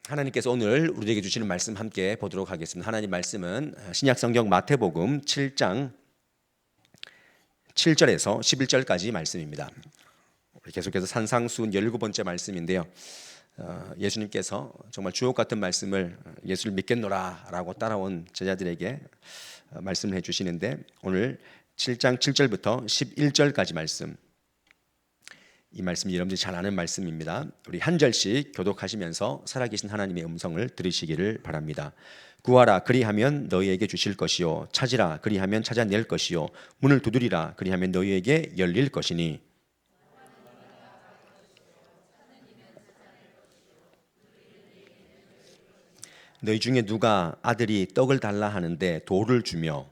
하나님께서 오늘 우리에게 주시는 말씀 함께 보도록 하겠습니다. 하나님 말씀은 신약성경 마태복음 7장 7절에서 11절까지 말씀입니다. 우리 계속해서 산상수훈 17번째 말씀인데요. 예수님께서 정말 주옥 같은 말씀을 예수를 믿겠노라 라고 따라온 제자들에게 말씀을 해주시는데, 오늘 7장 7절부터 11절까지 말씀, 이 말씀 여러분들이 잘 아는 말씀입니다. 우리 한 절씩 교독하시면서 살아계신 하나님의 음성을 들으시기를 바랍니다. 구하라 그리하면 너희에게 주실 것이요, 찾으라 그리하면 찾아낼 것이요, 문을 두드리라 그리하면 너희에게 열릴 것이니. 너희 중에 누가 아들이 떡을 달라 하는데 돌을 주며,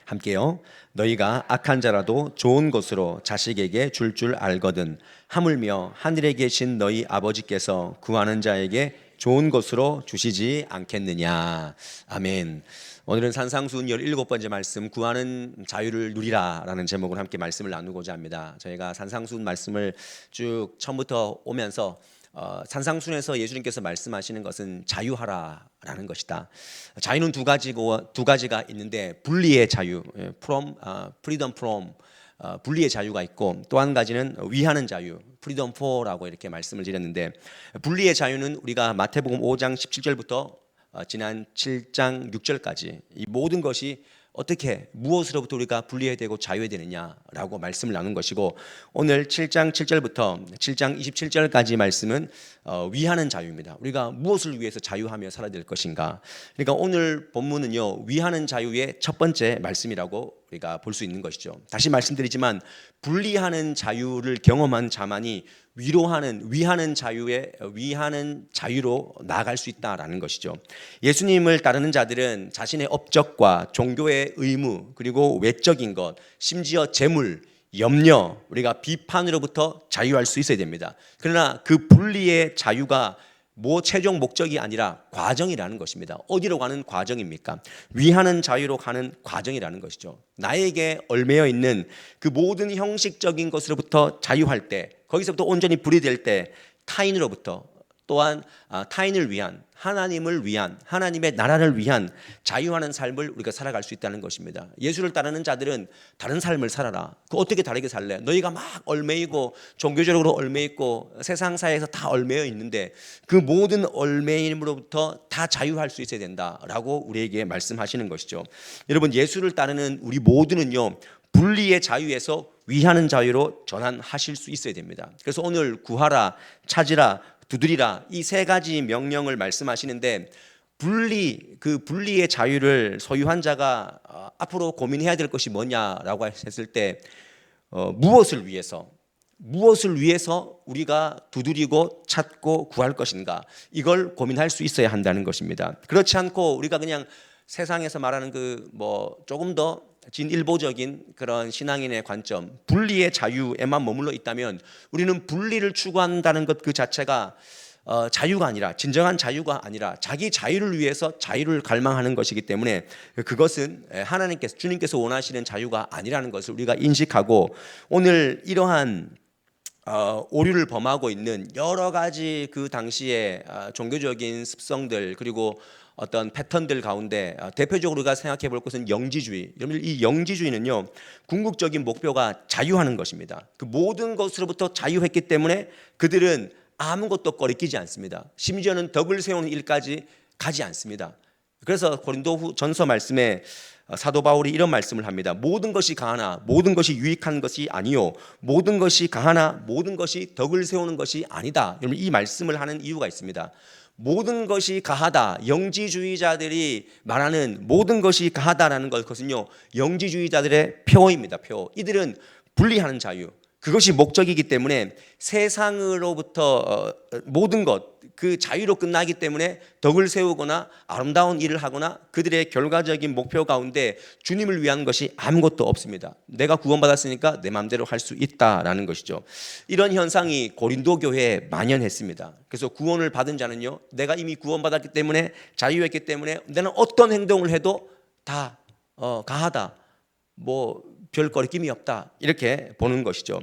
함께요. 너희가 악한 자라도 좋은 것으로 자식에게 줄 알거든 하물며 하늘에 계신 너희 아버지께서 구하는 자에게 좋은 것으로 주시지 않겠느냐. 아멘. 오늘은 산상수훈 17번째 말씀, 구하는 자유를 누리라 라는 제목으로 함께 말씀을 나누고자 합니다. 저희가 산상수훈 말씀을 쭉 처음부터 오면서 산상수훈에서 예수님께서 말씀하시는 것은 자유하라라는 것이다. 자유는 두 가지가 있는데, 분리의 자유, freedom from, 분리의 자유가 있고, 또 한 가지는 위하는 자유, freedom for라고 이렇게 말씀을 드렸는데, 분리의 자유는 우리가 마태복음 5장 17절부터 지난 7장 6절까지 이 모든 것이 어떻게 무엇으로부터 우리가 분리해야 되고 자유해야 되느냐라고 말씀을 나눈 것이고, 오늘 7장 7절부터 7장 27절까지 말씀은 위하는 자유입니다. 우리가 무엇을 위해서 자유하며 살아야 될 것인가. 그러니까 오늘 본문은요, 위하는 자유의 첫 번째 말씀이라고 우리가 볼 수 있는 것이죠. 다시 말씀드리지만 분리하는 자유를 경험한 자만이 위하는 자유로 나아갈 수 있다라는 것이죠. 예수님을 따르는 자들은 자신의 업적과 종교의 의무, 그리고 외적인 것, 심지어 재물, 염려, 우리가 비판으로부터 자유할 수 있어야 됩니다. 그러나 그 분리의 자유가 최종 목적이 아니라 과정이라는 것입니다. 어디로 가는 과정입니까? 위하는 자유로 가는 과정이라는 것이죠. 나에게 얽매여 있는 그 모든 형식적인 것으로부터 자유할 때, 거기서부터 온전히 분리될 때, 타인으로부터, 또한 타인을 위한, 하나님을 위한, 하나님의 나라를 위한 자유하는 삶을 우리가 살아갈 수 있다는 것입니다. 예수를 따르는 자들은 다른 삶을 살아라. 그 어떻게 다르게 살래? 너희가 막 얽매이고 종교적으로 얽매이고 세상 사회에서 다 얽매여 있는데, 그 모든 얽매임으로부터 다 자유할 수 있어야 된다라고 우리에게 말씀하시는 것이죠. 여러분, 예수를 따르는 우리 모두는요, 분리의 자유에서 위하는 자유로 전환하실 수 있어야 됩니다. 그래서 오늘 구하라, 찾으라, 두드리라, 이 세 가지 명령을 말씀하시는데, 그 분리의 자유를 소유한 자가 앞으로 고민해야 될 것이 뭐냐라고 했을 때, 무엇을 위해서 우리가 두드리고 찾고 구할 것인가, 이걸 고민할 수 있어야 한다는 것입니다. 그렇지 않고 우리가 그냥 세상에서 말하는 조금 더 진일보적인 그런 신앙인의 관점, 분리의 자유에만 머물러 있다면, 우리는 분리를 추구한다는 것 그 자체가 자유가 아니라, 진정한 자유가 아니라 자기 자유를 위해서 자유를 갈망하는 것이기 때문에, 그것은 주님께서 원하시는 자유가 아니라는 것을 우리가 인식하고, 오늘 이러한 오류를 범하고 있는 여러 가지 그 당시의 종교적인 습성들, 그리고 어떤 패턴들 가운데 대표적으로 우리가 생각해 볼 것은 영지주의. 여러분, 이 영지주의는요, 궁극적인 목표가 자유하는 것입니다. 그 모든 것으로부터 자유했기 때문에 그들은 아무것도 꺼리끼지 않습니다. 심지어는 덕을 세우는 일까지 가지 않습니다. 그래서 고린도 전서 말씀에 사도 바울이 이런 말씀을 합니다. 모든 것이 가하나 모든 것이 유익한 것이 아니요, 모든 것이 가하나 모든 것이 덕을 세우는 것이 아니다. 여러분, 이 말씀을 하는 이유가 있습니다. 모든 것이 가하다, 영지주의자들이 말하는 모든 것이 가하다라는 것은요, 영지주의자들의 표어입니다. 표어. 이들은 분리하는 자유, 그것이 목적이기 때문에 세상으로부터 모든 것, 그 자유로 끝나기 때문에 덕을 세우거나 아름다운 일을 하거나 그들의 결과적인 목표 가운데 주님을 위한 것이 아무것도 없습니다. 내가 구원받았으니까 내 마음대로 할 수 있다라는 것이죠. 이런 현상이 고린도 교회에 만연했습니다. 그래서 구원을 받은 자는요, 내가 이미 구원받았기 때문에, 자유했기 때문에 나는 어떤 행동을 해도 다 가하다, 별 거리낌이 없다 이렇게 보는 것이죠.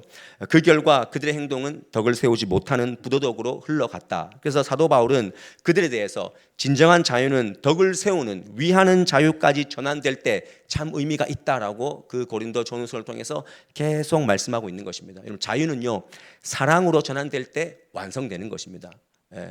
그 결과 그들의 행동은 덕을 세우지 못하는 부도덕으로 흘러갔다. 그래서 사도 바울은 그들에 대해서 진정한 자유는 덕을 세우는 위하는 자유까지 전환될 때 참 의미가 있다라고 그 고린도 전후서를 통해서 계속 말씀하고 있는 것입니다. 여러분, 자유는요 사랑으로 전환될 때 완성되는 것입니다.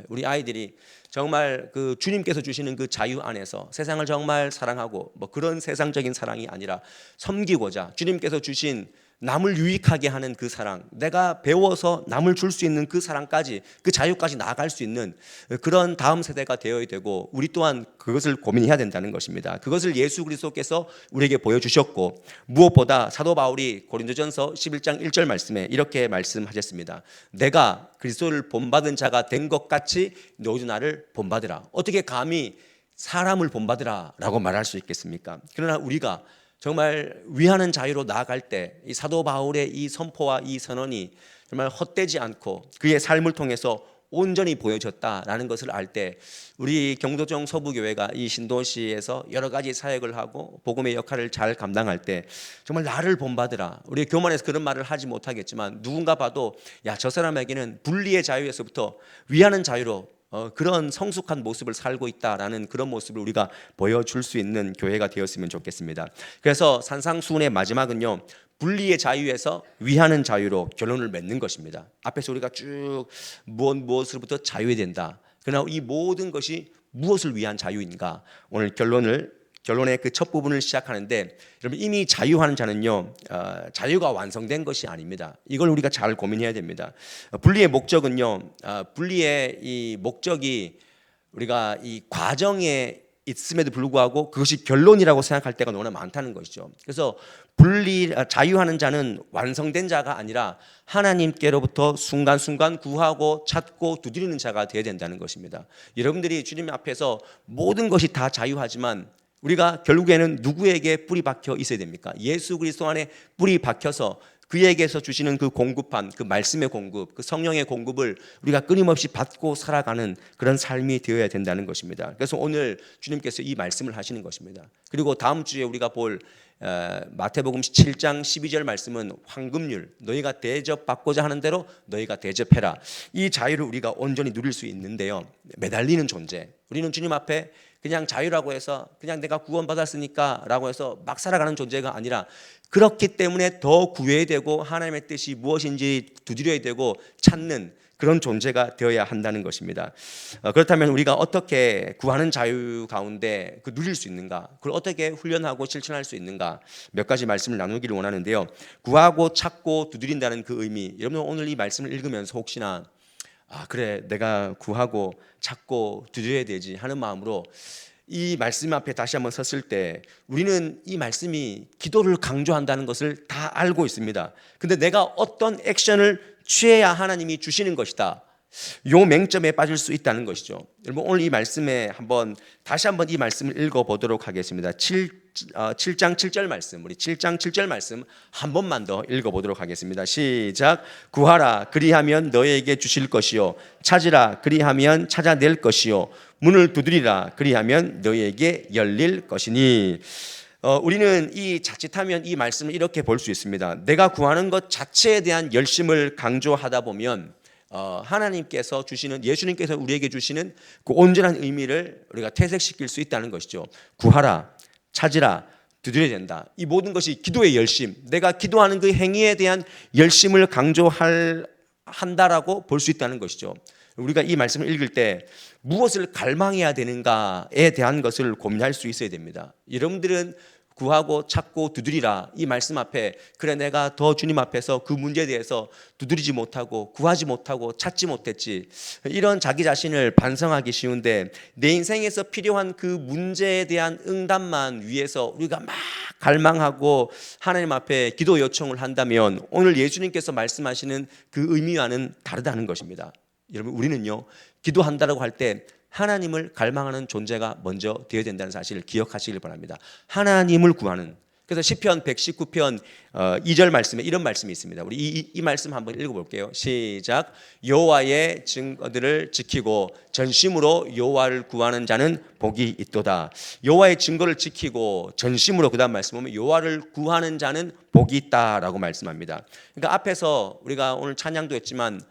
우리 아이들이 정말 그 주님께서 주시는 그 자유 안에서 세상을 정말 사랑하고 뭐 그런 세상적인 사랑이 아니라 섬기고자 주님께서 주신 남을 유익하게 하는 그 사랑, 내가 배워서 남을 줄 수 있는 그 사랑까지, 그 자유까지 나아갈 수 있는 그런 다음 세대가 되어야 되고, 우리 또한 그것을 고민해야 된다는 것입니다. 그것을 예수 그리스도께서 우리에게 보여주셨고, 무엇보다 사도 바울이 고린도전서 11장 1절 말씀에 이렇게 말씀하셨습니다. 내가 그리스도를 본받은 자가 된 것 같이 너희도 나를 본받으라. 어떻게 감히 사람을 본받으라 라고 말할 수 있겠습니까? 그러나 우리가 정말 위하는 자유로 나아갈 때 이 사도 바울의 이 선포와 이 선언이 정말 헛되지 않고 그의 삶을 통해서 온전히 보여졌다라는 것을 알 때, 우리 경도정 서부교회가 이 신도시에서 여러 가지 사역을 하고 복음의 역할을 잘 감당할 때 정말 나를 본받으라, 우리 교만에서 그런 말을 하지 못하겠지만 누군가 봐도 야, 저 사람에게는 분리의 자유에서부터 위하는 자유로 그런 성숙한 모습을 살고 있다라는 그런 모습을 우리가 보여줄 수 있는 교회가 되었으면 좋겠습니다. 그래서 산상수훈의 마지막은요, 분리의 자유에서 위하는 자유로 결론을 맺는 것입니다. 앞에서 우리가 쭉 무엇으로부터 자유해야 된다. 그러나 이 모든 것이 무엇을 위한 자유인가? 오늘 결론의 그 첫 부분을 시작하는데, 여러분, 이미 자유하는 자는요 자유가 완성된 것이 아닙니다. 이걸 우리가 잘 고민해야 됩니다. 분리의 목적은요, 분리의 이 목적이 우리가 이 과정에 있음에도 불구하고 그것이 결론이라고 생각할 때가 너무나 많다는 것이죠. 그래서 자유하는 자는 완성된 자가 아니라 하나님께로부터 순간순간 구하고 찾고 두드리는 자가 되어야 된다는 것입니다. 여러분들이 주님 앞에서 모든 것이 다 자유하지만 우리가 결국에는 누구에게 뿌리 박혀 있어야 됩니까? 예수 그리스도 안에 뿌리 박혀서 그에게서 주시는 그 공급한 그 말씀의 공급, 그 성령의 공급을 우리가 끊임없이 받고 살아가는 그런 삶이 되어야 된다는 것입니다. 그래서 오늘 주님께서 이 말씀을 하시는 것입니다. 그리고 다음 주에 우리가 볼 마태복음 7장 12절 말씀은 황금률, 너희가 대접받고자 하는 대로 너희가 대접해라. 이 자유를 우리가 온전히 누릴 수 있는데요, 매달리는 존재, 우리는 주님 앞에 그냥 자유라고 해서 그냥 내가 구원받았으니까 라고 해서 막 살아가는 존재가 아니라, 그렇기 때문에 더 구해야 되고 하나님의 뜻이 무엇인지 두드려야 되고 찾는 그런 존재가 되어야 한다는 것입니다. 그렇다면 우리가 어떻게 구하는 자유 가운데 누릴 수 있는가, 그걸 어떻게 훈련하고 실천할 수 있는가, 몇 가지 말씀을 나누기를 원하는데요. 구하고 찾고 두드린다는 그 의미, 여러분 오늘 이 말씀을 읽으면서 혹시나 그래, 내가 구하고 찾고 두드려야 되지 하는 마음으로 이 말씀 앞에 다시 한번 섰을 때, 우리는 이 말씀이 기도를 강조한다는 것을 다 알고 있습니다. 근데 내가 어떤 액션을 취해야 하나님이 주시는 것이다, 요 맹점에 빠질 수 있다는 것이죠. 여러분 오늘 이 말씀에 다시 한번 이 말씀을 읽어보도록 하겠습니다. 7장 7절 말씀, 우리 7장 7절 말씀 한 번만 더 읽어보도록 하겠습니다. 시작. 구하라 그리하면 너희에게 주실 것이요, 찾으라 그리하면 찾아낼 것이요, 문을 두드리라 그리하면 너희에게 열릴 것이니. 우리는 자칫하면 이 말씀을 이렇게 볼 수 있습니다. 내가 구하는 것 자체에 대한 열심을 강조하다 보면 하나님께서 주시는, 예수님께서 우리에게 주시는 그 온전한 의미를 우리가 퇴색시킬 수 있다는 것이죠. 구하라, 찾으라, 두드려야 된다. 이 모든 것이 기도의 열심, 내가 기도하는 그 행위에 대한 열심을 한다라고 볼 수 있다는 것이죠. 우리가 이 말씀을 읽을 때 무엇을 갈망해야 되는가에 대한 것을 고민할 수 있어야 됩니다. 여러분들은 구하고 찾고 두드리라 이 말씀 앞에, 그래 내가 더 주님 앞에서 그 문제에 대해서 두드리지 못하고 구하지 못하고 찾지 못했지, 이런 자기 자신을 반성하기 쉬운데, 내 인생에서 필요한 그 문제에 대한 응답만 위해서 우리가 막 갈망하고 하나님 앞에 기도 요청을 한다면 오늘 예수님께서 말씀하시는 그 의미와는 다르다는 것입니다. 여러분 우리는요, 기도한다라고 할 때 하나님을 갈망하는 존재가 먼저 되어야 된다는 사실을 기억하시길 바랍니다. 하나님을 구하는, 그래서 시편 119편 2절 말씀에 이런 말씀이 있습니다. 우리 이 말씀 한번 읽어볼게요. 시작. 여호와의 증거들을 지키고 전심으로 여호와를 구하는 자는 복이 있도다. 여호와의 증거를 지키고 전심으로, 그다음 말씀 보면 여호와를 구하는 자는 복이 있다라고 말씀합니다. 그러니까 앞에서 우리가 오늘 찬양도 했지만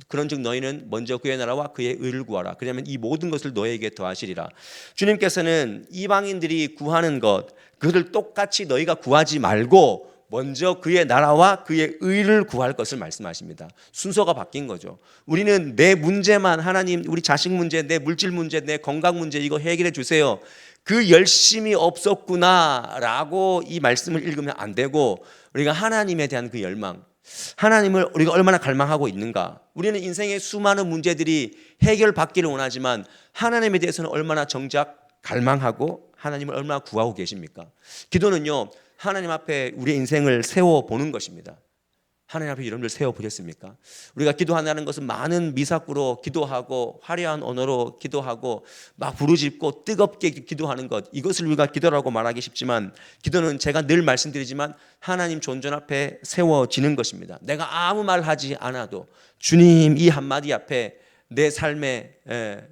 그런즉 너희는 먼저 그의 나라와 그의 의를 구하라. 그러면 이 모든 것을 너희에게 더하시리라. 주님께서는 이방인들이 구하는 것, 그들을 똑같이 너희가 구하지 말고 먼저 그의 나라와 그의 의를 구할 것을 말씀하십니다. 순서가 바뀐 거죠. 우리는 내 문제만, 하나님 우리 자식 문제, 내 물질 문제, 내 건강 문제 이거 해결해 주세요, 그 열심이 없었구나라고 이 말씀을 읽으면 안 되고, 우리가 하나님에 대한 그 열망, 하나님을 우리가 얼마나 갈망하고 있는가. 우리는 인생의 수많은 문제들이 해결받기를 원하지만 하나님에 대해서는 얼마나 정작 갈망하고 하나님을 얼마나 구하고 계십니까? 기도는요, 하나님 앞에 우리의 인생을 세워보는 것입니다. 하나님 앞에 여러분들 세워보셨습니까? 우리가 기도한다는 것은 많은 미사구로 기도하고 화려한 언어로 기도하고 막 부르짖고 뜨겁게 기도하는 것, 이것을 우리가 기도라고 말하기 쉽지만, 기도는 제가 늘 말씀드리지만 하나님 존전 앞에 세워지는 것입니다. 내가 아무 말 하지 않아도 주님 이 한마디 앞에 내 삶의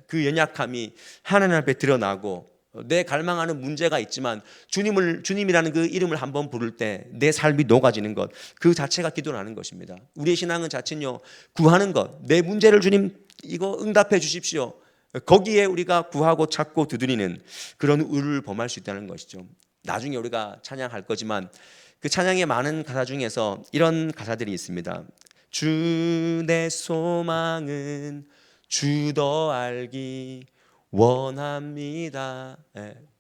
그 연약함이 하나님 앞에 드러나고, 내 갈망하는 문제가 있지만 주님이라는 그 이름을 한번 부를 때 내 삶이 녹아지는 것, 그 자체가 기도라는 것입니다. 우리의 신앙은 자체는요, 구하는 것, 내 문제를 주님 이거 응답해 주십시오, 거기에 우리가 구하고 찾고 두드리는 그런 의를 범할 수 있다는 것이죠. 나중에 우리가 찬양할 거지만 그 찬양의 많은 가사 중에서 이런 가사들이 있습니다. 주 내 소망은 주 더 알기 원합니다.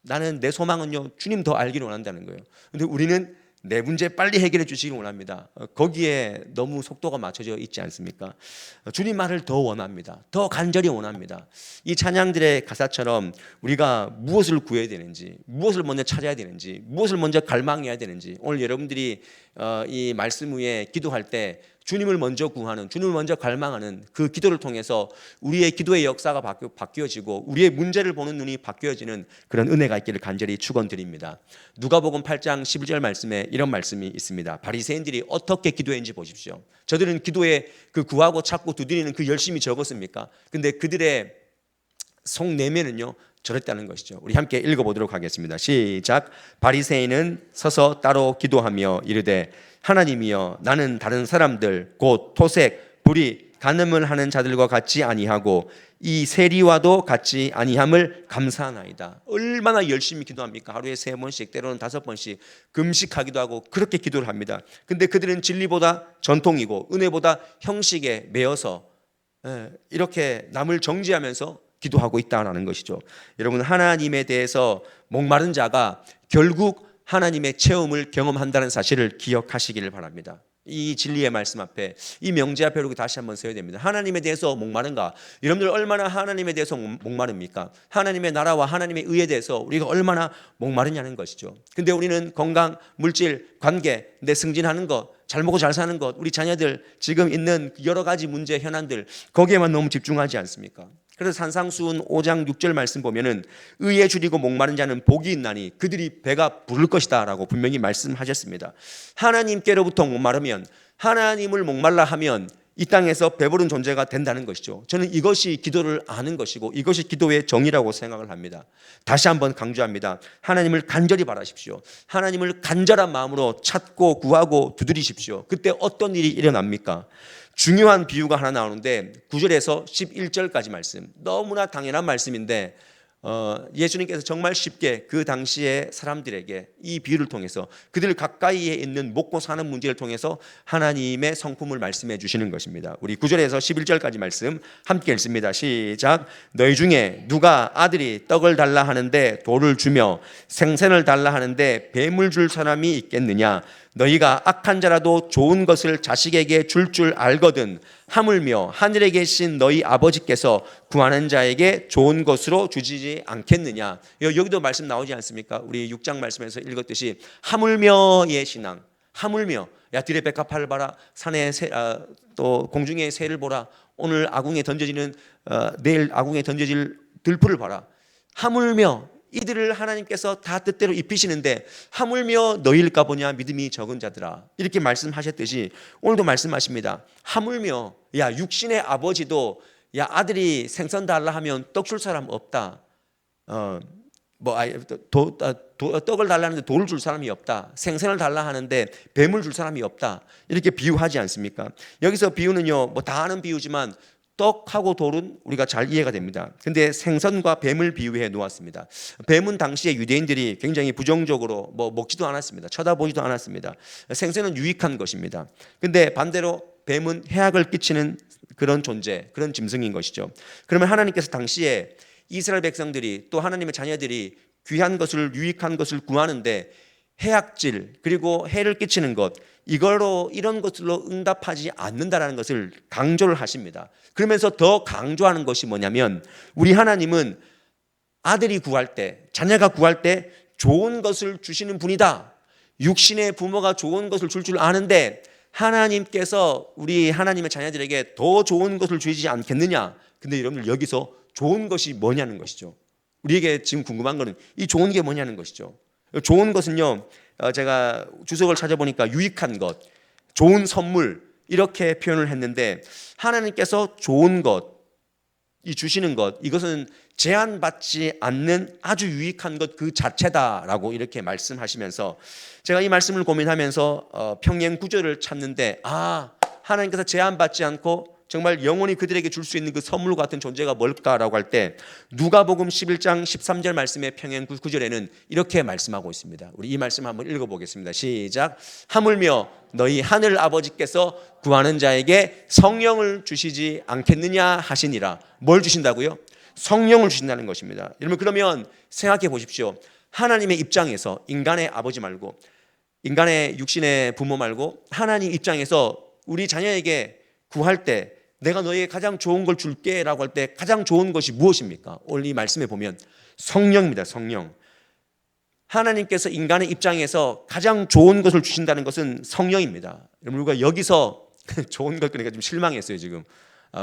나는 내 소망은요, 주님 더 알기를 원한다는 거예요. 근데 우리는 내 문제 빨리 해결해 주시길 원합니다. 거기에 너무 속도가 맞춰져 있지 않습니까? 주님 말을 더 원합니다. 더 간절히 원합니다. 이 찬양들의 가사처럼 우리가 무엇을 구해야 되는지, 무엇을 먼저 찾아야 되는지, 무엇을 먼저 갈망해야 되는지, 오늘 여러분들이 이 말씀 위에 기도할 때 주님을 먼저 구하는, 주님을 먼저 갈망하는 그 기도를 통해서 우리의 기도의 역사가 바뀌어지고 우리의 문제를 보는 눈이 바뀌어지는 그런 은혜가 있기를 간절히 축원드립니다. 누가복음 8장 11절 말씀에 이런 말씀이 있습니다. 바리새인들이 어떻게 기도했는지 보십시오. 저들은 기도에 그 구하고 찾고 두드리는 그 열심이 적었습니까? 근데 그들의 속 내면은요, 저랬다는 것이죠. 우리 함께 읽어보도록 하겠습니다. 시작. 바리새인은 서서 따로 기도하며 이르되 하나님이여, 나는 다른 사람들 곧 토색, 불의, 간음을 하는 자들과 같지 아니하고 이 세리와도 같지 아니함을 감사하나이다. 얼마나 열심히 기도합니까? 하루에 3번씩, 때로는 5번씩 금식하기도 하고 그렇게 기도를 합니다. 근데 그들은 진리보다 전통이고 은혜보다 형식에 매여서 이렇게 남을 정죄하면서 기도하고 있다는 것이죠. 여러분, 하나님에 대해서 목마른 자가 결국 하나님의 체험을 경험한다는 사실을 기억하시기를 바랍니다. 이 진리의 말씀 앞에, 이 명제 앞에 우리 다시 한번 서야 됩니다. 하나님에 대해서 목마른가? 여러분들 얼마나 하나님에 대해서 목마릅니까? 하나님의 나라와 하나님의 의에 대해서 우리가 얼마나 목마르냐는 것이죠. 근데 우리는 건강, 물질, 관계, 내 승진하는 것, 잘 먹고 잘 사는 것, 우리 자녀들 지금 있는 여러 가지 문제, 현안들, 거기에만 너무 집중하지 않습니까? 그래서 산상수훈 5장 6절 말씀 보면은 의에 줄이고 목마른 자는 복이 있나니 그들이 배가 부를 것이다 라고 분명히 말씀하셨습니다. 하나님께로부터 목마르면, 하나님을 목말라 하면 이 땅에서 배부른 존재가 된다는 것이죠. 저는 이것이 기도를 아는 것이고 이것이 기도의 정의라고 생각을 합니다. 다시 한번 강조합니다. 하나님을 간절히 바라십시오. 하나님을 간절한 마음으로 찾고 구하고 두드리십시오. 그때 어떤 일이 일어납니까? 중요한 비유가 하나 나오는데 9절에서 11절까지 말씀, 너무나 당연한 말씀인데 예수님께서 정말 쉽게 그 당시의 사람들에게 이 비유를 통해서 그들 가까이에 있는 먹고 사는 문제를 통해서 하나님의 성품을 말씀해 주시는 것입니다. 우리 9절에서 11절까지 말씀 함께 읽습니다. 시작. 너희 중에 누가 아들이 떡을 달라 하는데 돌을 주며 생선을 달라 하는데 뱀을 줄 사람이 있겠느냐? 너희가 악한 자라도 좋은 것을 자식에게 줄 알거든 하물며 하늘에 계신 너희 아버지께서 구하는 자에게 좋은 것으로 주시지 않겠느냐. 여기도 말씀 나오지 않습니까? 우리 6장 말씀에서 읽었듯이 하물며의 신앙, 하물며, 야 들의 백합화를 봐라, 산에 또 공중의 새를 보라, 오늘 아궁에 던져지는 내일 아궁에 던져질 들풀을 봐라. 하물며 이들을 하나님께서 다 뜻대로 입히시는데 하물며 너희일까 보냐 믿음이 적은 자들아, 이렇게 말씀하셨듯이 오늘도 말씀하십니다. 하물며 야 육신의 아버지도 야 아들이 생선 달라 하면 떡 줄 사람 없다. 떡을 달라는데 돌을 줄 사람이 없다. 생선을 달라 하는데 뱀을 줄 사람이 없다. 이렇게 비유하지 않습니까? 여기서 비유는요, 뭐 다 아는 비유지만 떡하고 돌은 우리가 잘 이해가 됩니다. 근데 생선과 뱀을 비유해 놓았습니다. 뱀은 당시에 유대인들이 굉장히 부정적으로 먹지도 않았습니다. 쳐다보지도 않았습니다. 생선은 유익한 것입니다. 근데 반대로 뱀은 해악을 끼치는 그런 존재, 그런 짐승인 것이죠. 그러면 하나님께서 당시에 이스라엘 백성들이 또 하나님의 자녀들이 귀한 것을, 유익한 것을 구하는데 해악질 그리고 해를 끼치는 것, 이런 것들로 응답하지 않는다라는 것을 강조를 하십니다. 그러면서 더 강조하는 것이 뭐냐면 우리 하나님은 아들이 구할 때, 자녀가 구할 때 좋은 것을 주시는 분이다. 육신의 부모가 좋은 것을 줄 줄 아는데 하나님께서 우리 하나님의 자녀들에게 더 좋은 것을 주시지 않겠느냐. 근데 여러분들 여기서 좋은 것이 뭐냐는 것이죠. 우리에게 지금 궁금한 것은 이 좋은 게 뭐냐는 것이죠. 좋은 것은요, 제가 주석을 찾아보니까 유익한 것, 좋은 선물 이렇게 표현을 했는데 하나님께서 좋은 것, 이 주시는 것, 이것은 제한받지 않는 아주 유익한 것 그 자체다라고 이렇게 말씀하시면서 제가 이 말씀을 고민하면서 평행 구절을 찾는데 하나님께서 제한받지 않고 정말 영원히 그들에게 줄 수 있는 그 선물 같은 존재가 뭘까라고 할 때 누가복음 11장 13절 말씀의 평행 구절에는 이렇게 말씀하고 있습니다. 우리 이 말씀 한번 읽어보겠습니다. 시작. 하물며 너희 하늘 아버지께서 구하는 자에게 성령을 주시지 않겠느냐 하시니라. 뭘 주신다고요? 성령을 주신다는 것입니다. 여러분 그러면 생각해 보십시오. 하나님의 입장에서 인간의 아버지 말고 인간의 육신의 부모 말고 하나님 입장에서 우리 자녀에게 구할 때 내가 너에게 가장 좋은 걸 줄게 라고 할 때 가장 좋은 것이 무엇입니까? 오늘 이 말씀에 보면 성령입니다. 성령. 하나님께서 인간의 입장에서 가장 좋은 것을 주신다는 것은 성령입니다. 여러분 우리가 여기서 좋은 걸 그러니까 좀 실망했어요 지금.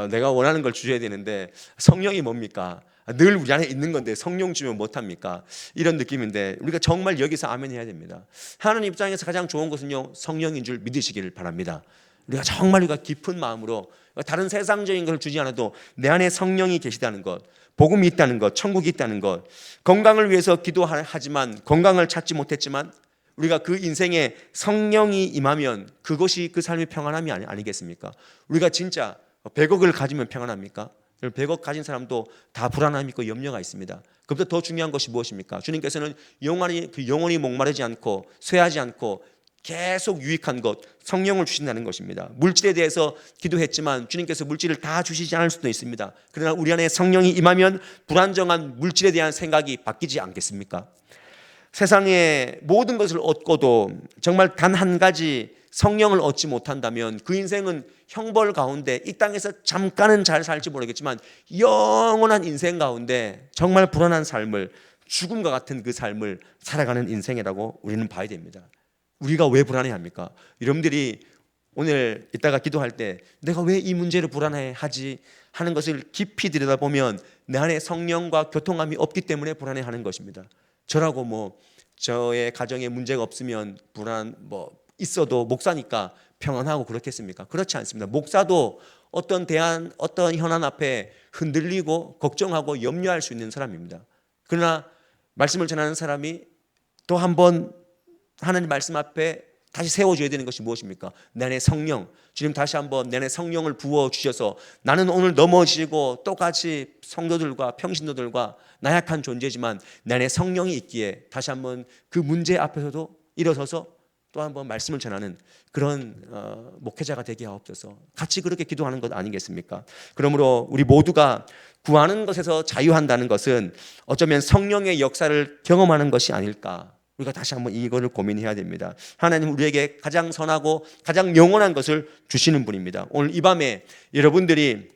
내가 원하는 걸 주셔야 되는데 성령이 뭡니까? 늘 우리 안에 있는 건데 성령 주면 못합니까? 이런 느낌인데 우리가 정말 여기서 아멘 해야 됩니다. 하나님 입장에서 가장 좋은 것은요 성령인 줄 믿으시기를 바랍니다. 우리가 정말 우리가 깊은 마음으로 다른 세상적인 것을 주지 않아도 내 안에 성령이 계시다는 것, 복음이 있다는 것, 천국이 있다는 것, 건강을 위해서 기도하지만 건강을 찾지 못했지만 우리가 그 인생에 성령이 임하면 그것이 그 삶의 평안함이 아니겠습니까? 우리가 진짜 100억을 가지면 평안합니까? 100억 가진 사람도 다 불안함이 있고 염려가 있습니다. 그보다 더 중요한 것이 무엇입니까? 주님께서는 영원히 목마르지 않고 쇠하지 않고 계속 유익한 것, 성령을 주신다는 것입니다. 물질에 대해서 기도했지만 주님께서 물질을 다 주시지 않을 수도 있습니다. 그러나 우리 안에 성령이 임하면 불안정한 물질에 대한 생각이 바뀌지 않겠습니까? 세상의 모든 것을 얻고도 정말 단 한 가지 성령을 얻지 못한다면 그 인생은 형벌 가운데 이 땅에서 잠깐은 잘 살지 모르겠지만 영원한 인생 가운데 정말 불안한 삶을, 죽음과 같은 그 삶을 살아가는 인생이라고 우리는 봐야 됩니다. 우리가 왜 불안해합니까? 여러분들이 오늘 이따가 기도할 때 내가 왜 이 문제를 불안해하지 하는 것을 깊이 들여다보면 내 안에 성령과 교통함이 없기 때문에 불안해하는 것입니다. 저라고 저의 가정에 문제가 없으면 있어도 목사니까 평안하고 그렇겠습니까? 그렇지 않습니다. 목사도 어떤 현안 앞에 흔들리고 걱정하고 염려할 수 있는 사람입니다. 그러나 말씀을 전하는 사람이 또 한번 하나님 말씀 앞에 다시 세워줘야 되는 것이 무엇입니까? 내 안에 성령, 주님 다시 한번 내 안에 성령을 부어주셔서 나는 오늘 넘어지고 똑같이 성도들과 평신도들과 나약한 존재지만 내 안에 성령이 있기에 다시 한번 그 문제 앞에서도 일어서서 또 한번 말씀을 전하는 그런 목회자가 되게 하옵소서. 같이 그렇게 기도하는 것 아니겠습니까? 그러므로 우리 모두가 구하는 것에서 자유한다는 것은 어쩌면 성령의 역사를 경험하는 것이 아닐까. 우리가 다시 한번 이거를 고민해야 됩니다. 하나님 우리에게 가장 선하고 가장 영원한 것을 주시는 분입니다. 오늘 이 밤에 여러분들이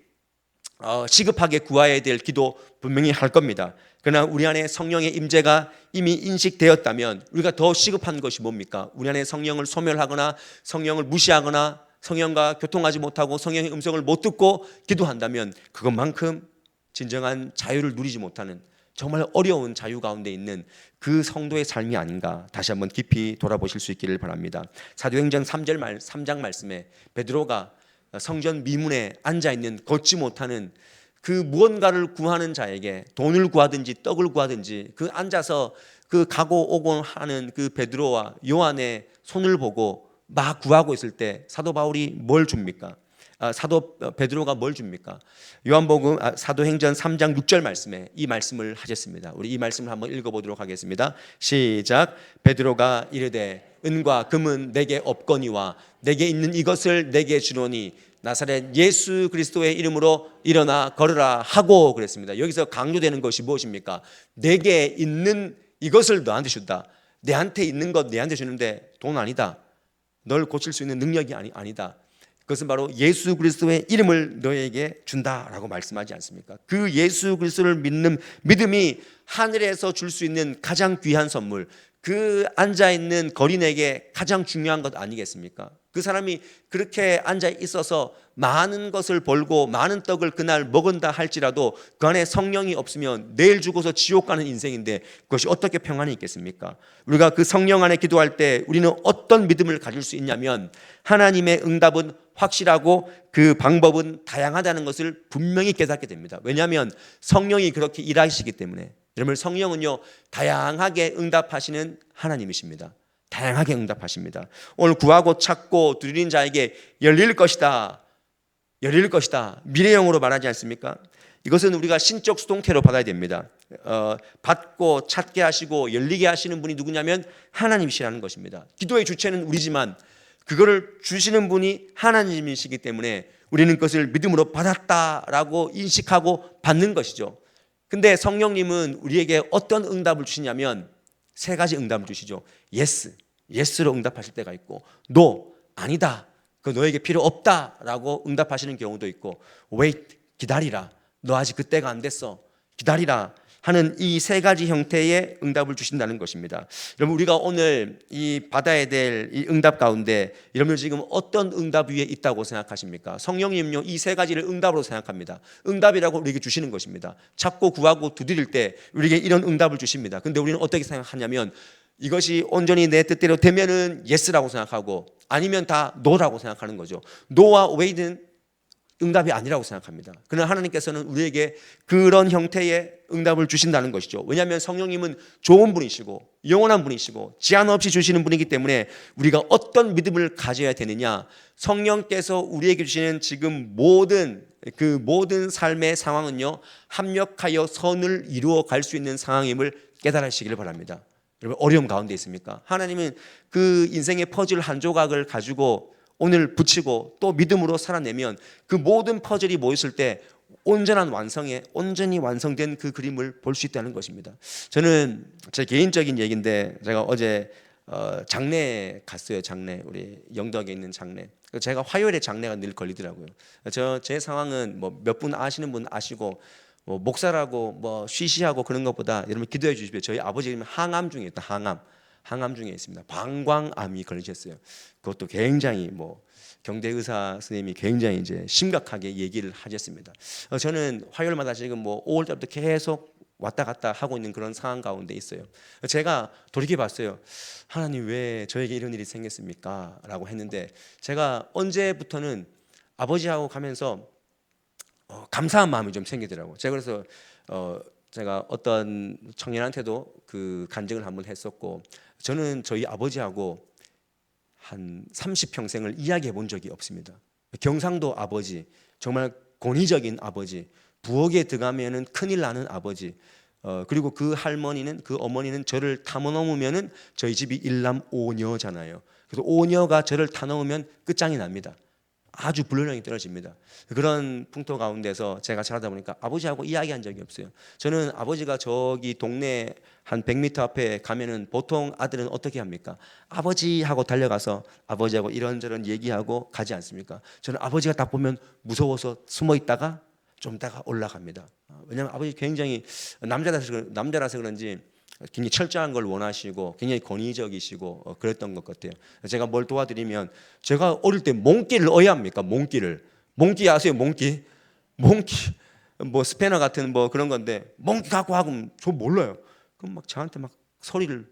시급하게 구해야 될 기도 분명히 할 겁니다. 그러나 우리 안에 성령의 임재가 이미 인식되었다면 우리가 더 시급한 것이 뭡니까? 우리 안에 성령을 소멸하거나 성령을 무시하거나 성령과 교통하지 못하고 성령의 음성을 못 듣고 기도한다면 그것만큼 진정한 자유를 누리지 못하는, 정말 어려운 자유 가운데 있는 그 성도의 삶이 아닌가 다시 한번 깊이 돌아보실 수 있기를 바랍니다. 사도행전 3장 말씀에 베드로가 성전 미문에 앉아있는 걷지 못하는 그 무언가를 구하는 자에게 돈을 구하든지 떡을 구하든지 그 앉아서 그 가고 오고 하는 그 베드로와 요한의 손을 보고 막 구하고 있을 때 사도 바울이 뭘 줍니까? 사도 베드로가 뭘 줍니까? 요한복음 사도행전 3장 6절 말씀에 이 말씀을 하셨습니다. 우리 이 말씀을 한번 읽어보도록 하겠습니다. 시작. 베드로가 이르되 은과 금은 내게 없거니와 내게 있는 이것을 내게 주노니 나사렛 예수 그리스도의 이름으로 일어나 걸으라 하고 그랬습니다. 여기서 강조되는 것이 무엇입니까? 내게 있는 이것을 너한테 준다. 내한테 있는 것 내한테 주는데 돈 아니다. 널 고칠 수 있는 능력이 아니다. 그것은 바로 예수 그리스도의 이름을 너에게 준다라고 말씀하지 않습니까? 그 예수 그리스도를 믿는 믿음이 하늘에서 줄 수 있는 가장 귀한 선물, 그 앉아있는 거린에게 가장 중요한 것 아니겠습니까? 그 사람이 그렇게 앉아 있어서 많은 것을 벌고 많은 떡을 그날 먹은다 할지라도 그 안에 성령이 없으면 내일 죽어서 지옥 가는 인생인데 그것이 어떻게 평안이 있겠습니까? 우리가 그 성령 안에 기도할 때 우리는 어떤 믿음을 가질 수 있냐면 하나님의 응답은 확실하고 그 방법은 다양하다는 것을 분명히 깨닫게 됩니다. 왜냐하면 성령이 그렇게 일하시기 때문에. 여러분, 성령은요 다양하게 응답하시는 하나님이십니다. 다양하게 응답하십니다. 오늘 구하고 찾고 두드린 자에게 열릴 것이다. 열릴 것이다. 미래형으로 말하지 않습니까? 이것은 우리가 신적 수동태로 받아야 됩니다. 받고 찾게 하시고 열리게 하시는 분이 누구냐면 하나님이시라는 것입니다. 기도의 주체는 우리지만 그거를 주시는 분이 하나님이시기 때문에 우리는 그것을 믿음으로 받았다라고 인식하고 받는 것이죠. 근데 성령님은 우리에게 어떤 응답을 주시냐면 세 가지 응답을 주시죠. yes, yes로 응답하실 때가 있고 no, 아니다, 그 너에게 필요 없다라고 응답하시는 경우도 있고 wait, 기다리라, 너 아직 그때가 안 됐어, 기다리라 하는 이 세 가지 형태의 응답을 주신다는 것입니다. 여러분, 우리가 오늘 이 받아야 될 이 응답 가운데 여러분 지금 어떤 응답 위에 있다고 생각하십니까? 성령님요 이 세 가지를 응답으로 생각합니다. 응답이라고 우리에게 주시는 것입니다. 찾고 구하고 두드릴 때 우리에게 이런 응답을 주십니다. 근데 우리는 어떻게 생각하냐면 이것이 온전히 내 뜻대로 되면은 yes라고 생각하고 아니면 다 no라고 생각하는 거죠. no와 wait는 응답이 아니라고 생각합니다. 그러나 하나님께서는 우리에게 그런 형태의 응답을 주신다는 것이죠. 왜냐하면 성령님은 좋은 분이시고 영원한 분이시고 제한 없이 주시는 분이기 때문에 우리가 어떤 믿음을 가져야 되느냐, 성령께서 우리에게 주시는 지금 모든 삶의 상황은요 합력하여 선을 이루어 갈 수 있는 상황임을 깨달으시기를 바랍니다. 여러분, 어려움 가운데 있습니까? 하나님은 그 인생의 퍼즐 한 조각을 가지고 오늘 붙이고 또 믿음으로 살아내면 그 모든 퍼즐이 모였을 때 온전히 완성된 그 그림을 볼 수 있다는 것입니다. 저는 제 개인적인 얘기인데 제가 어제 장례에 갔어요. 장례, 우리 영덕에 있는 장례. 제가 화요일에 장례가 늘 걸리더라고요. 제 상황은 뭐 몇 분 아시는 분 아시고 뭐 목사라고 뭐 쉬쉬하고 그런 것보다 여러분 기도해 주십시오. 저희 아버지는 항암 중에 있다. 항암 중에 있습니다. 방광암이 걸리셨어요. 그것도 굉장히 뭐 경대 의사 선생님이 굉장히 이제 심각하게 얘기를 하셨습니다. 저는 화요일마다 지금 뭐 5월 달부터 계속 왔다 갔다 하고 있는 그런 상황 가운데 있어요. 제가 돌이켜 봤어요. 하나님 왜 저에게 이런 일이 생겼습니까? 라고 했는데 제가 언제부터는 아버지하고 가면서 감사한 마음이 좀 생기더라고요. 제가 그래서 제가 어떤 청년한테도 그 간증을 한번 했었고, 저는 저희 아버지하고 한 30평생을 이야기해 본 적이 없습니다. 경상도 아버지, 정말 권위적인 아버지, 부엌에 들어가면은 큰일 나는 아버지, 그리고 그 할머니는, 그 어머니는 저를 타놓으면은 저희 집이 일남 오녀잖아요. 그래서 오녀가 저를 타놓으면 끝장이 납니다. 아주 불륜형이 떨어집니다. 그런 풍토 가운데서 제가 자라다 보니까 아버지하고 이야기한 적이 없어요. 저는 아버지가 저기 동네 한 100m 앞에 가면은 보통 아들은 어떻게 합니까? 아버지하고 달려가서 아버지하고 이런저런 얘기하고 가지 않습니까? 저는 아버지가 딱 보면 무서워서 숨어 있다가 좀 있다가 올라갑니다. 왜냐하면 아버지 굉장히 남자라서 그런지 굉장히 철저한 걸 원하시고 굉장히 권위적이시고 그랬던 것 같아요. 제가 뭘 도와드리면, 제가 어릴 때 몽기를 어야 합니까? 몽기 아세요? 몽기 뭐 스패너 같은 뭐 그런 건데 몽키 갖고 하고 저 몰라요. 그럼 막 저한테 막 소리를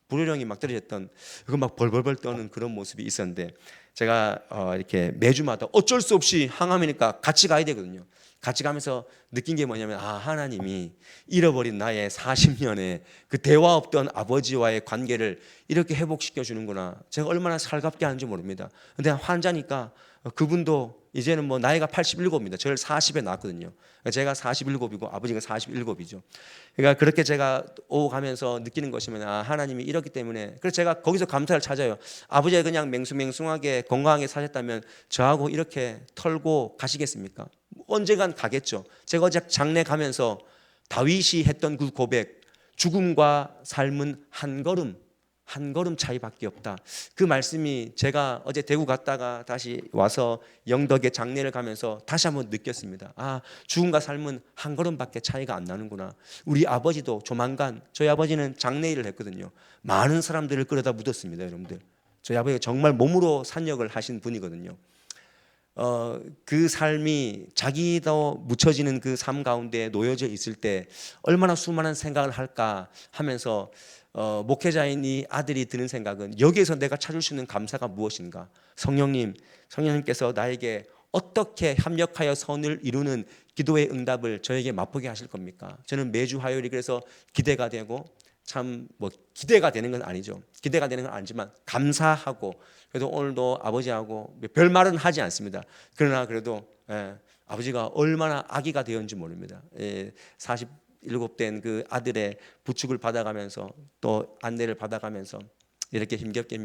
불효령이 막 떨어졌던 그거 막 벌벌벌 떠는 그런 모습이 있었는데 제가 이렇게 매주마다 어쩔 수 없이 항암이니까 같이 가야 되거든요. 같이 가면서 느낀 게 뭐냐면 하나님이 잃어버린 나의 40년의 그 대화 없던 아버지와의 관계를 이렇게 회복시켜 주는구나. 제가 얼마나 살갑게 하는지 모릅니다. 근데 환자니까 그분도 이제는 뭐 나이가 87입니다. 저를 40에 낳았거든요. 제가 47이고 아버지가 47이죠. 그러니까 그렇게 제가 오가면서 느끼는 것이면 하나님이 이렇기 때문에 그래서 제가 거기서 감사를 찾아요. 아버지가 그냥 맹숭맹숭하게 건강하게 사셨다면 저하고 이렇게 털고 가시겠습니까? 언젠간 가겠죠. 제가 어제 장례 가면서 다윗이 했던 그 고백, 죽음과 삶은 한 걸음 차이밖에 없다. 그 말씀이 제가 어제 대구 갔다가 다시 와서 영덕에 장례를 가면서 다시 한번 느꼈습니다. 죽음과 삶은 한 걸음밖에 차이가 안 나는구나. 우리 아버지도 조만간, 저희 아버지는 장례일을 했거든요. 많은 사람들을 끌어다 묻었습니다, 여러분들. 저희 아버지가 정말 몸으로 산역을 하신 분이거든요. 그 삶이 자기도 묻혀지는 그 삶 가운데 놓여져 있을 때 얼마나 수많은 생각을 할까 하면서 목회자인 이 아들이 드는 생각은 여기에서 내가 찾을 수 있는 감사가 무엇인가? 성령님께서 나에게 어떻게 협력하여 선을 이루는 기도의 응답을 저에게 맛보게 하실 겁니까? 저는 매주 화요일이 그래서 기대가 되고 참 뭐 기대가 되는 건 아니죠. 기대가 되는 건 아니지만 감사하고 그래도 오늘도 아버지하고 별 말은 하지 않습니다. 그러나 그래도 아버지가 얼마나 아기가 되었는지 모릅니다. 47된 그 아들의 부축을 받아가면서 또 안내를 받아가면서 이렇게 힘겹게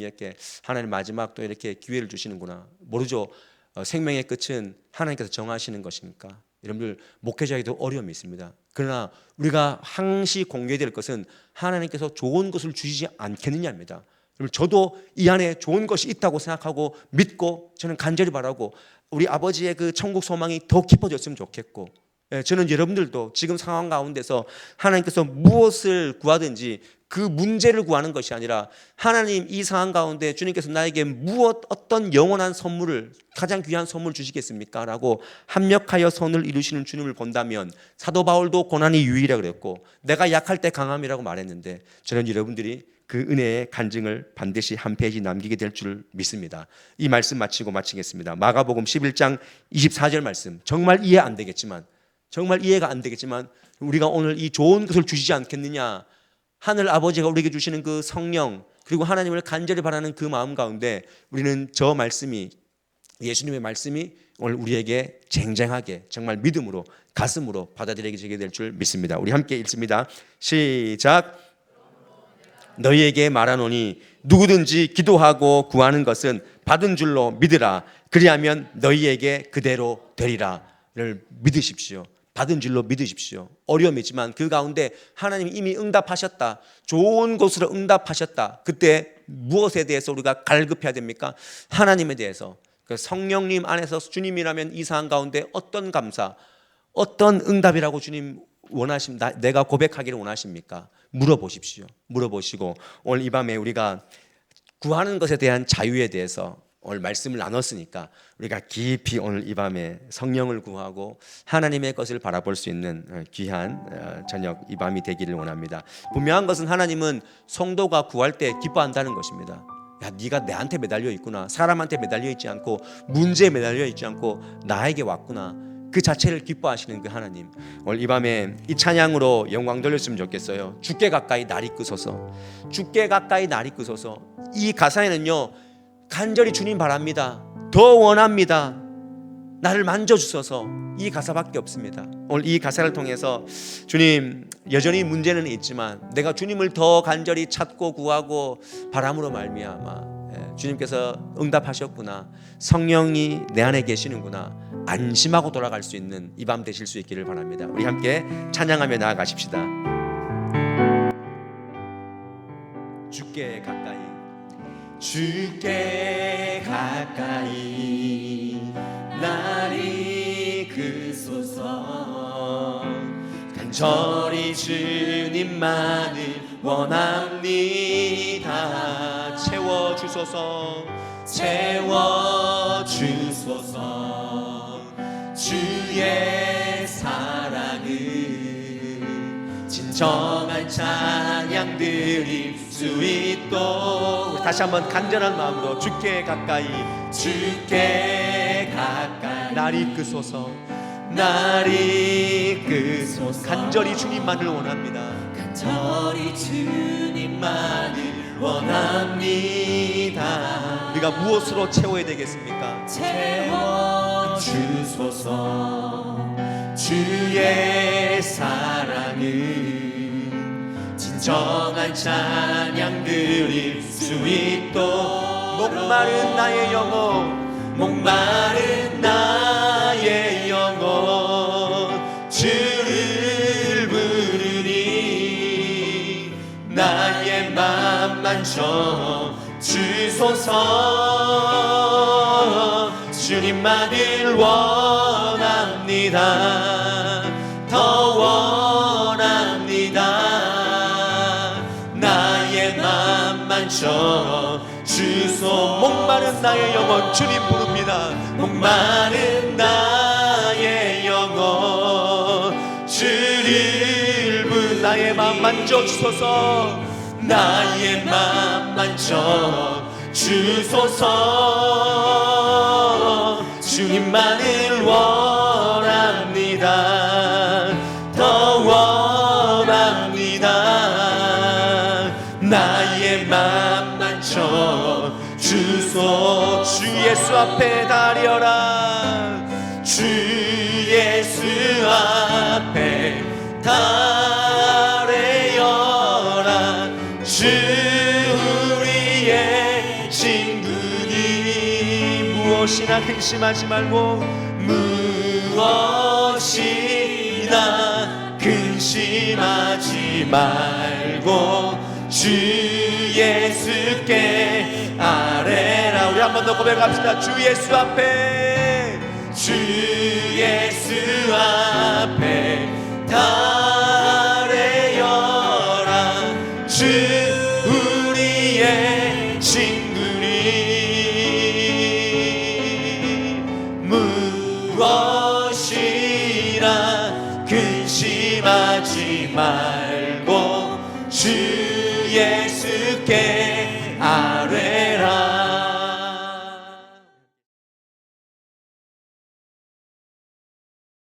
하나님 마지막 또 이렇게 기회를 주시는구나. 모르죠. 생명의 끝은 하나님께서 정하시는 것이니까. 여러분들 목회자에게도 어려움이 있습니다. 그러나 우리가 항시 공개될 것은 하나님께서 좋은 것을 주시지 않겠느냐입니다. 저도 이 안에 좋은 것이 있다고 생각하고 믿고 저는 간절히 바라고 우리 아버지의 그 천국 소망이 더 깊어졌으면 좋겠고 저는 여러분들도 지금 상황 가운데서 하나님께서 무엇을 구하든지 그 문제를 구하는 것이 아니라 하나님 이 상황 가운데 주님께서 나에게 어떤 영원한 선물을 가장 귀한 선물 주시겠습니까? 라고 합력하여 선을 이루시는 주님을 본다면 사도 바울도 고난이 유의라 그랬고 내가 약할 때 강함이라고 말했는데 저는 여러분들이 그 은혜의 간증을 반드시 한 페이지 남기게 될 줄 믿습니다. 이 말씀 마치겠습니다. 마가복음 11장 24절 말씀 정말 이해가 안 되겠지만 우리가 오늘 이 좋은 것을 주시지 않겠느냐. 하늘 아버지가 우리에게 주시는 그 성령 그리고 하나님을 간절히 바라는 그 마음 가운데 우리는 저 말씀이 예수님의 말씀이 오늘 우리에게 쟁쟁하게 정말 믿음으로 가슴으로 받아들여지게 될 줄 믿습니다. 우리 함께 읽습니다. 시작. 너희에게 말하노니 누구든지 기도하고 구하는 것은 받은 줄로 믿으라. 그리하면 너희에게 그대로 되리라를 믿으십시오. 받은 줄로 믿으십시오. 어려움이 있지만 그 가운데 하나님이 이미 응답하셨다. 좋은 곳으로 응답하셨다. 그때 무엇에 대해서 우리가 갈급해야 됩니까? 하나님에 대해서. 그 성령님 안에서 주님이라면 이 상황 가운데 어떤 감사, 어떤 응답이라고 주님 원하십니까? 내가 고백하기를 원하십니까? 물어보십시오. 물어보시고 오늘 이 밤에 우리가 구하는 것에 대한 자유에 대해서 오늘 말씀을 나눴으니까 우리가 깊이 오늘 이 밤에 성령을 구하고 하나님의 것을 바라볼 수 있는 귀한 저녁 이 밤이 되기를 원합니다. 분명한 것은 하나님은 성도가 구할 때 기뻐한다는 것입니다. 야, 네가 내한테 매달려 있구나. 사람한테 매달려 있지 않고 문제에 매달려 있지 않고 나에게 왔구나. 그 자체를 기뻐하시는 그 하나님. 오늘 이 밤에 이 찬양으로 영광 돌렸으면 좋겠어요. 주께 가까이 날 이끄소서. 주께 가까이 날 이끄소서. 이 가사에는요 간절히 주님 바랍니다. 더 원합니다. 나를 만져주소서. 이 가사밖에 없습니다. 오늘 이 가사를 통해서 주님 여전히 문제는 있지만 내가 주님을 더 간절히 찾고 구하고 바람으로 말미암아 주님께서 응답하셨구나. 성령이 내 안에 계시는구나. 안심하고 돌아갈 수 있는 이 밤 되실 수 있기를 바랍니다. 우리 함께 찬양하며 나아가십시다. 주께 가까이 주께 가까이 날 이끄소서. 간절히 주님만을 원합니다. 채워주소서. 채워주소서. 주의 삶 진정한 찬양 드릴 수 있도록. 다시 한번 간절한 마음으로 주께 가까이 날 이끄소서. 날 이끄소서. 간절히 주님만을 원합니다. 간절히 주님만을 원합니다. 우리가 무엇으로 채워야 되겠습니까? 채워주소서. 주의 사랑은 진정한 찬양 드릴 수 있도록. 목마른 나의 영혼, 목마른 나의 영혼, 주를 부르니 나의 맘 만져 주소서. 주님만을 원합니다. 더 원합니다. 나의 맘 만져 주소. 목마른 나의 영혼 주님 부릅니다. 목마른 나의 영혼 주를 부르. 나의 맘 만져 주소서. 나의 맘 만져 주소서. 주님만을 원합니다. 더 원합니다. 나의 맘 만져 주소. 주 예수 앞에 달려라. 주 예수 앞에 달려라. 주 우리의 친구니 무엇이나 근심하지 말고, 무엇이나 근심하지 말고 주 예수께 아뢰라. 우리 한 번 더 고백합시다. 주 예수 앞에, 주 예수 앞에 달려라. 주 우리의 친구니 무엇이나 근심하지 말고 주 예수께